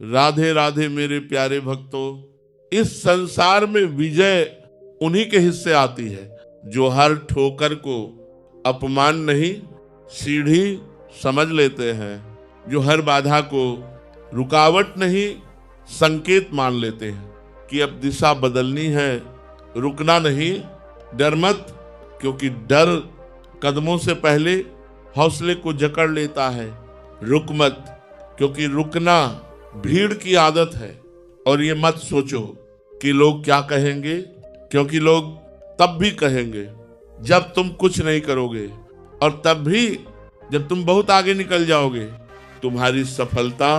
राधे राधे मेरे प्यारे भक्तों, इस संसार में विजय उन्हीं के हिस्से आती है जो हर ठोकर को अपमान नहीं सीढ़ी समझ लेते हैं, जो हर बाधा को रुकावट नहीं संकेत मान लेते हैं कि अब दिशा बदलनी है, रुकना नहीं। डर मत, क्योंकि डर कदमों से पहले हौसले को जकड़ लेता है। रुक मत, क्योंकि रुकना भीड़ की आदत है। और ये मत सोचो कि लोग क्या कहेंगे, क्योंकि लोग तब भी कहेंगे जब तुम कुछ नहीं करोगे, और तब भी जब तुम बहुत आगे निकल जाओगे। तुम्हारी सफलता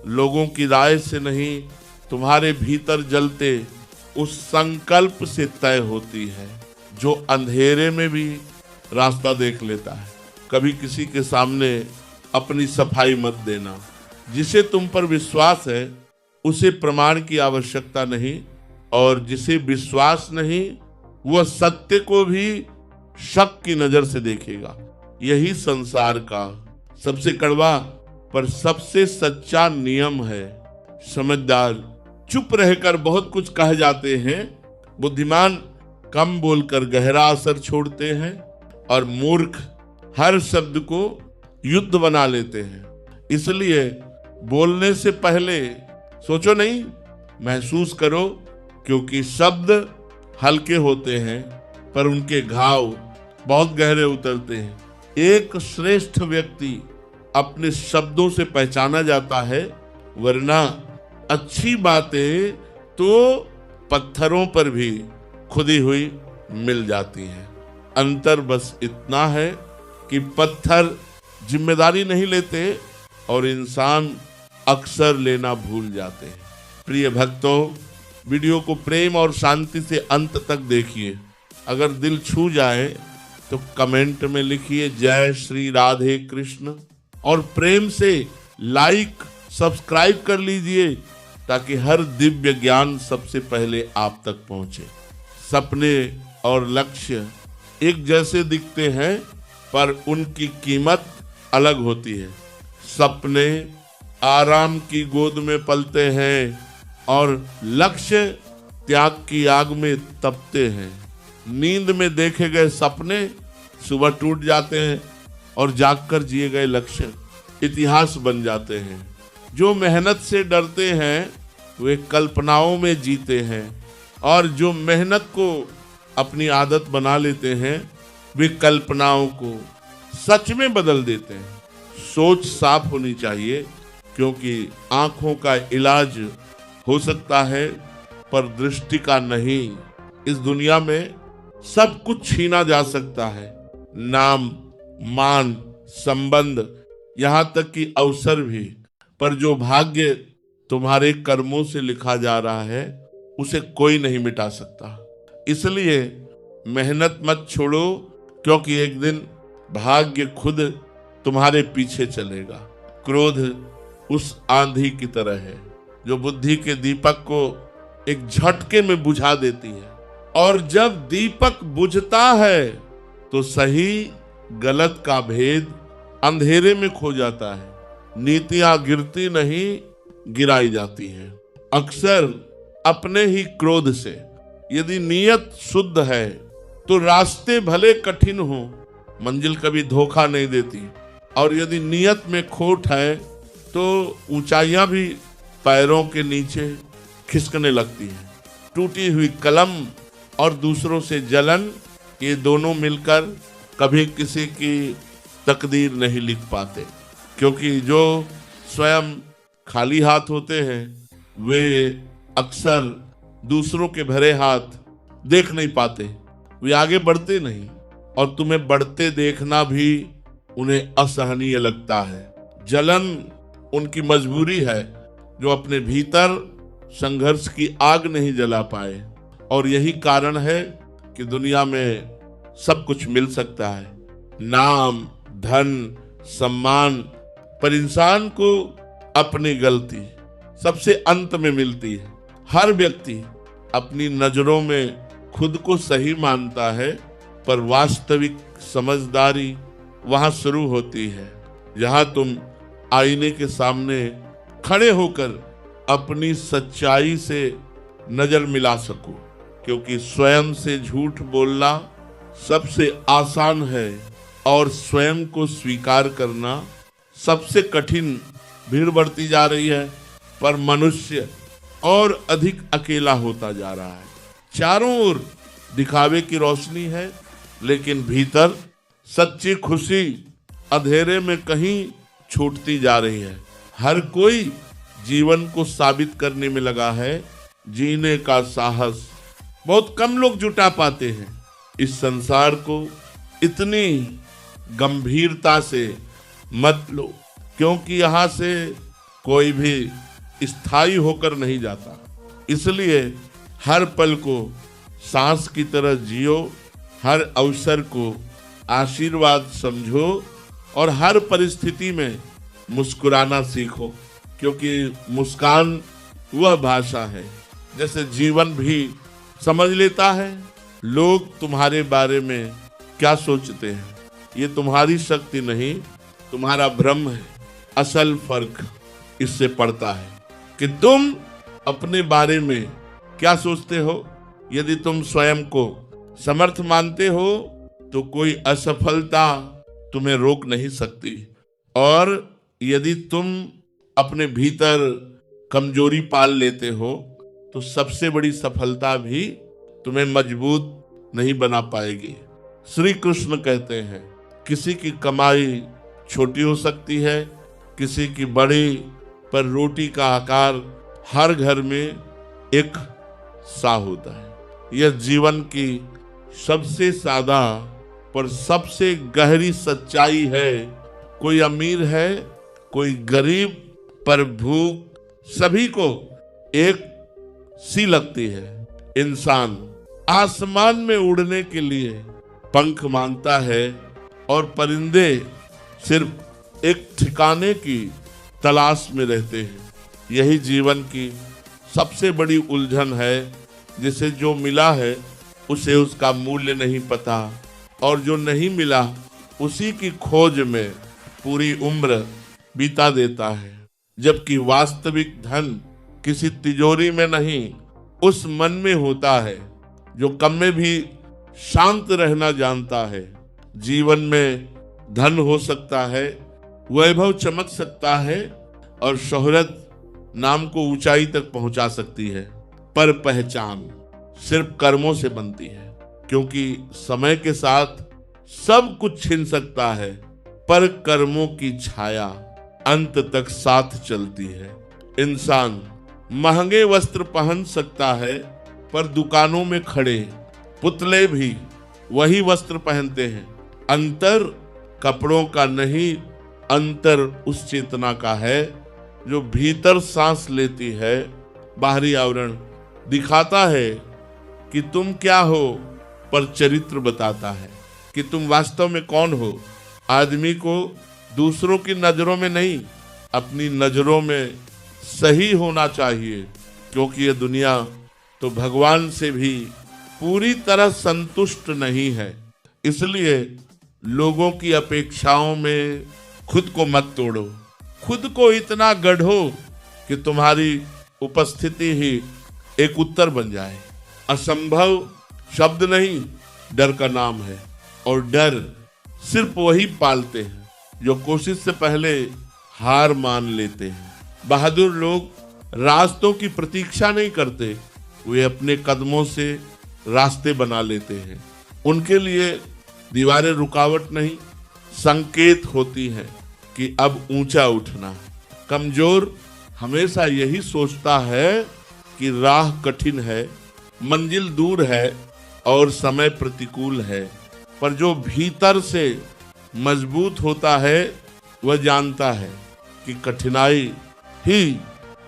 लोगों की राय से नहीं, तुम्हारे भीतर जलते उस संकल्प से तय होती है जो अंधेरे में भी रास्ता देख लेता है। कभी किसी के सामने अपनी सफाई मत देना। जिसे तुम पर विश्वास है उसे प्रमाण की आवश्यकता नहीं, और जिसे विश्वास नहीं वह सत्य को भी शक की नजर से देखेगा। यही संसार का सबसे कड़वा पर सबसे सच्चा नियम है। समझदार चुप रहकर बहुत कुछ कह जाते हैं, बुद्धिमान कम बोलकर गहरा असर छोड़ते हैं, और मूर्ख हर शब्द को युद्ध बना लेते हैं। इसलिए बोलने से पहले सोचो नहीं, महसूस करो, क्योंकि शब्द हल्के होते हैं पर उनके घाव बहुत गहरे उतरते हैं। एक श्रेष्ठ व्यक्ति अपने शब्दों से पहचाना जाता है, वरना अच्छी बातें तो पत्थरों पर भी खुदी हुई मिल जाती हैं। अंतर बस इतना है कि पत्थर जिम्मेदारी नहीं लेते और इंसान अक्सर लेना भूल जाते हैं। प्रिय भक्तों, वीडियो को प्रेम और शांति से अंत तक देखिए। अगर दिल छू जाए तो कमेंट में लिखिए जय श्री राधे कृष्ण, और प्रेम से लाइक सब्सक्राइब कर लीजिए ताकि हर दिव्य ज्ञान सबसे पहले आप तक पहुंचे। सपने और लक्ष्य एक जैसे दिखते हैं पर उनकी कीमत अलग होती है। सपने आराम की गोद में पलते हैं और लक्ष्य त्याग की आग में तपते हैं। नींद में देखे गए सपने सुबह टूट जाते हैं और जागकर जिए गए लक्ष्य इतिहास बन जाते हैं। जो मेहनत से डरते हैं वे कल्पनाओं में जीते हैं, और जो मेहनत को अपनी आदत बना लेते हैं वे कल्पनाओं को सच में बदल देते हैं। सोच साफ होनी चाहिए, क्योंकि आंखों का इलाज हो सकता है पर दृष्टि का नहीं। इस दुनिया में सब कुछ छीना जा सकता है, नाम, मान, संबंध, यहाँ तक कि अवसर भी, पर जो भाग्य तुम्हारे कर्मों से लिखा जा रहा है उसे कोई नहीं मिटा सकता। इसलिए मेहनत मत छोड़ो, क्योंकि एक दिन भाग्य खुद तुम्हारे पीछे चलेगा। क्रोध उस आंधी की तरह है जो बुद्धि के दीपक को एक झटके में बुझा देती है, और जब दीपक बुझता है तो सही गलत का भेद अंधेरे में खो जाता है। नीतियां गिरती नहीं, गिराई जाती हैं। अक्सर अपने ही क्रोध से। यदि नीयत शुद्ध है तो रास्ते भले कठिन हो, मंजिल कभी धोखा नहीं देती, और यदि नीयत में खोट है तो ऊंचाइयां भी पैरों के नीचे खिसकने लगती हैं। टूटी हुई कलम और दूसरों से जलन, ये दोनों मिलकर कभी किसी की तकदीर नहीं लिख पाते, क्योंकि जो स्वयं खाली हाथ होते हैं वे अक्सर दूसरों के भरे हाथ देख नहीं पाते, वे आगे बढ़ते नहीं, और तुम्हें बढ़ते देखना भी उन्हें असहनीय लगता है। जलन उनकी मजबूरी है जो अपने भीतर संघर्ष की आग नहीं जला पाए, और यही कारण है कि दुनिया में सब कुछ मिल सकता है, नाम, धन, सम्मान, पर इंसान को अपनी गलती सबसे अंत में मिलती है। हर व्यक्ति अपनी नजरों में खुद को सही मानता है, पर वास्तविक समझदारी वहां शुरू होती है जहां तुम आईने के सामने खड़े होकर अपनी सच्चाई से नजर मिला सको, क्योंकि स्वयं से झूठ बोलना सबसे आसान है और स्वयं को स्वीकार करना सबसे कठिन। भीड़ बढ़ती जा रही है पर मनुष्य और अधिक अकेला होता जा रहा है। चारों ओर दिखावे की रोशनी है, लेकिन भीतर सच्ची खुशी अंधेरे में कहीं छूटती जा रही है। हर कोई जीवन को साबित करने में लगा है, जीने का साहस बहुत कम लोग जुटा पाते हैं। इस संसार को इतनी गंभीरता से मत लो, क्योंकि यहाँ से कोई भी स्थायी होकर नहीं जाता। इसलिए हर पल को सांस की तरह जियो, हर अवसर को आशीर्वाद समझो और हर परिस्थिति में मुस्कुराना सीखो, क्योंकि मुस्कान वह भाषा है जैसे जीवन भी समझ लेता है। लोग तुम्हारे बारे में क्या सोचते हैं ये तुम्हारी शक्ति नहीं, तुम्हारा भ्रम है। असल फर्क इससे पड़ता है कि तुम अपने बारे में क्या सोचते हो। यदि तुम स्वयं को समर्थ मानते हो तो कोई असफलता तुम्हें रोक नहीं सकती, और यदि तुम अपने भीतर कमजोरी पाल लेते हो तो सबसे बड़ी सफलता भी तुम्हें मजबूत नहीं बना पाएगी। श्री कृष्ण कहते हैं, किसी की कमाई छोटी हो सकती है, किसी की बड़ी, पर रोटी का आकार हर घर में एक सा होता है। यह जीवन की सबसे सादा पर सबसे गहरी सच्चाई है। कोई अमीर है, कोई गरीब, पर भूख सभी को एक सी लगती है। इंसान आसमान में उड़ने के लिए पंख मांगता है और परिंदे सिर्फ एक ठिकाने की तलाश में रहते हैं। यही जीवन की सबसे बड़ी उलझन है, जिसे जो मिला है उसे उसका मूल्य नहीं पता, और जो नहीं मिला उसी की खोज में पूरी उम्र बिता देता है। जबकि वास्तविक धन किसी तिजोरी में नहीं, उस मन में होता है जो कम में भी शांत रहना जानता है। जीवन में धन हो सकता है, वैभव चमक सकता है और शोहरत नाम को ऊंचाई तक पहुंचा सकती है, पर पहचान सिर्फ कर्मों से बनती है। क्योंकि समय के साथ सब कुछ छिन सकता है, पर कर्मों की छाया अंत तक साथ चलती है। इंसान महंगे वस्त्र पहन सकता है, पर दुकानों में खड़े पुतले भी वही वस्त्र पहनते हैं। अंतर कपड़ों का नहीं, अंतर उस चेतना का है जो भीतर सांस लेती है। बाहरी आवरण दिखाता है कि तुम क्या हो, पर चरित्र बताता है कि तुम वास्तव में कौन हो। आदमी को दूसरों की नजरों में नहीं, अपनी नजरों में सही होना चाहिए, क्योंकि ये दुनिया तो भगवान से भी पूरी तरह संतुष्ट नहीं है। इसलिए लोगों की अपेक्षाओं में खुद को मत तोड़ो, खुद को इतना गढ़ो कि तुम्हारी उपस्थिति ही एक उत्तर बन जाए। असंभव शब्द नहीं, डर का नाम है, और डर सिर्फ वही पालते हैं जो कोशिश से पहले हार मान लेते हैं। बहादुर लोग रास्तों की प्रतीक्षा नहीं करते, वे अपने कदमों से रास्ते बना लेते हैं। उनके लिए दीवारें रुकावट नहीं, संकेत होती हैं कि अब ऊंचा उठना है। कमजोर हमेशा यही सोचता है कि राह कठिन है, मंजिल दूर है और समय प्रतिकूल है, पर जो भीतर से मजबूत होता है वह जानता है कि कठिनाई ही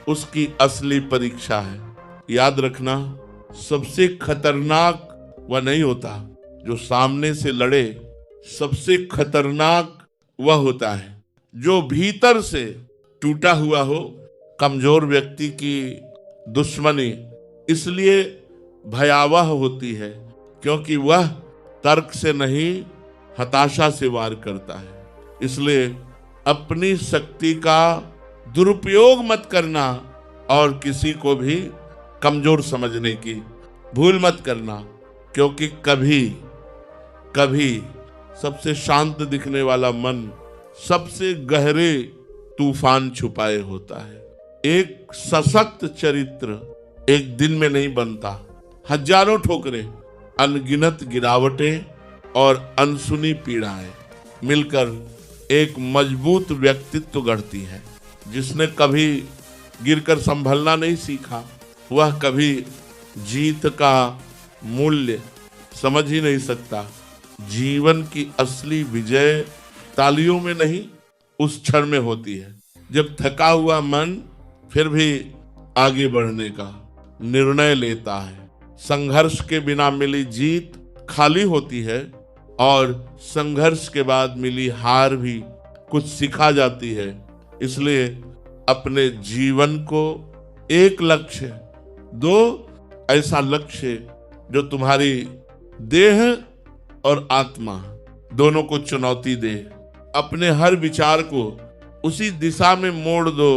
उसकी असली परीक्षा है। याद रखना, सबसे खतरनाक वह नहीं होता जो सामने से लड़े, सबसे खतरनाक वह होता है जो भीतर से टूटा हुआ हो। कमजोर व्यक्ति की दुश्मनी इसलिए भयावह होती है क्योंकि वह तर्क से नहीं, हताशा से वार करता है। इसलिए अपनी शक्ति का दुरुपयोग मत करना, और किसी को भी कमजोर समझने की भूल मत करना, क्योंकि कभी कभी सबसे शांत दिखने वाला मन सबसे गहरे तूफान छुपाए होता है। एक सशक्त चरित्र एक दिन में नहीं बनता। हजारों ठोकरें, अनगिनत गिरावटें और अनसुनी पीड़ाएं मिलकर एक मजबूत व्यक्तित्व गढ़ती है। जिसने कभी गिरकर संभलना नहीं सीखा, वह कभी जीत का मूल्य समझ ही नहीं सकता। जीवन की असली विजय तालियों में नहीं, उस क्षण में होती है जब थका हुआ मन फिर भी आगे बढ़ने का निर्णय लेता है। संघर्ष के बिना मिली जीत खाली होती है और संघर्ष के बाद मिली हार भी कुछ सिखा जाती है। इसलिए अपने जीवन को एक लक्ष्य दो, ऐसा लक्ष्य जो तुम्हारी देह और आत्मा दोनों को चुनौती दे। अपने हर विचार को उसी दिशा में मोड़ दो,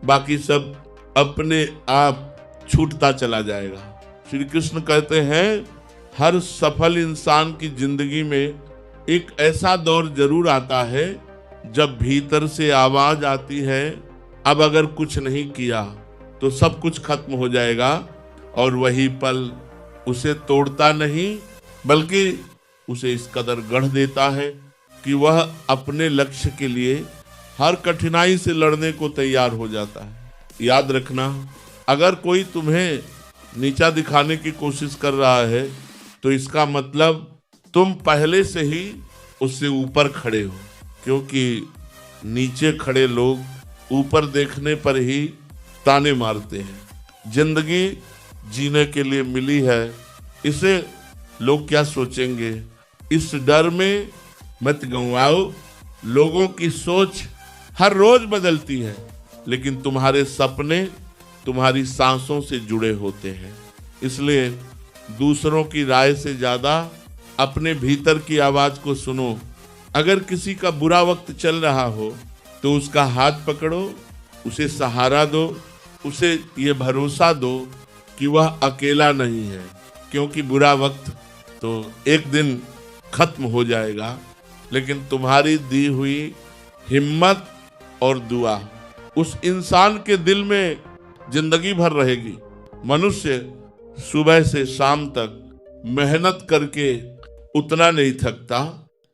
बाकी सब अपने आप छूटता चला जाएगा। श्री कृष्ण कहते हैं, हर सफल इंसान की जिंदगी में एक ऐसा दौर जरूर आता है जब भीतर से आवाज आती है, अब अगर कुछ नहीं किया तो सब कुछ खत्म हो जाएगा। और वही पल उसे तोड़ता नहीं बल्कि उसे इस कदर गढ़ देता है कि वह अपने लक्ष्य के लिए हर कठिनाई से लड़ने को तैयार हो जाता है। याद रखना, अगर कोई तुम्हें नीचा दिखाने की कोशिश कर रहा है तो इसका मतलब तुम पहले से ही उससे ऊपर खड़े हो, क्योंकि नीचे खड़े लोग ऊपर देखने पर ही ताने मारते हैं। जिंदगी जीने के लिए मिली है, इसे लोग क्या सोचेंगे, इस डर में मत गंवाओ। लोगों की सोच हर रोज बदलती है, लेकिन तुम्हारे सपने तुम्हारी सांसों से जुड़े होते हैं। इसलिए दूसरों की राय से ज्यादा अपने भीतर की आवाज को सुनो। अगर किसी का बुरा वक्त चल रहा हो तो उसका हाथ पकड़ो, उसे सहारा दो, उसे ये भरोसा दो कि वह अकेला नहीं है, क्योंकि बुरा वक्त तो एक दिन खत्म हो जाएगा, लेकिन तुम्हारी दी हुई हिम्मत और दुआ उस इंसान के दिल में जिंदगी भर रहेगी। मनुष्य सुबह से शाम तक मेहनत करके उतना नहीं थकता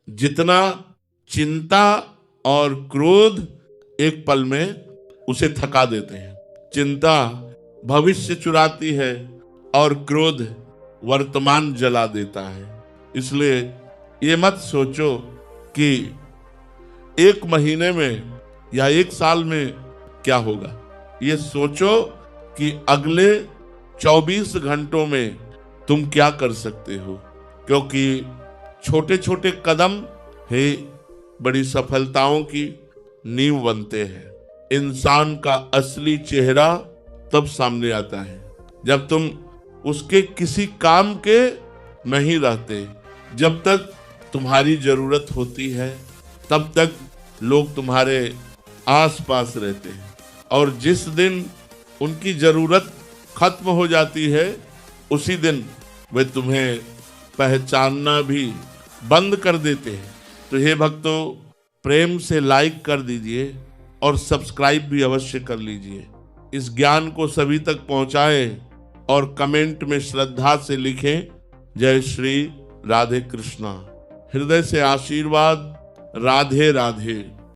जितना चिंता और क्रोध एक पल में उसे थका देते हैं। चिंता भविष्य चुराती है और क्रोध वर्तमान जला देता है। इसलिए ये मत सोचो कि एक महीने में या एक साल में क्या होगा, ये सोचो कि अगले 24 घंटों में तुम क्या कर सकते हो, क्योंकि छोटे छोटे कदम ही बड़ी सफलताओं की नींव बनते हैं। इंसान का असली चेहरा तब सामने आता है जब तुम उसके किसी काम के नहीं रहते। जब तक तुम्हारी जरूरत होती है तब तक लोग तुम्हारे आसपास रहते हैं, और जिस दिन उनकी जरूरत खत्म हो जाती है उसी दिन वे तुम्हें पहचानना भी बंद कर देते हैं। तो हे भक्तों, प्रेम से लाइक कर दीजिए और सब्सक्राइब भी अवश्य कर लीजिए। इस ज्ञान को सभी तक पहुंचाएं और कमेंट में श्रद्धा से लिखें, जय श्री राधे कृष्णा। हृदय से आशीर्वाद। राधे राधे।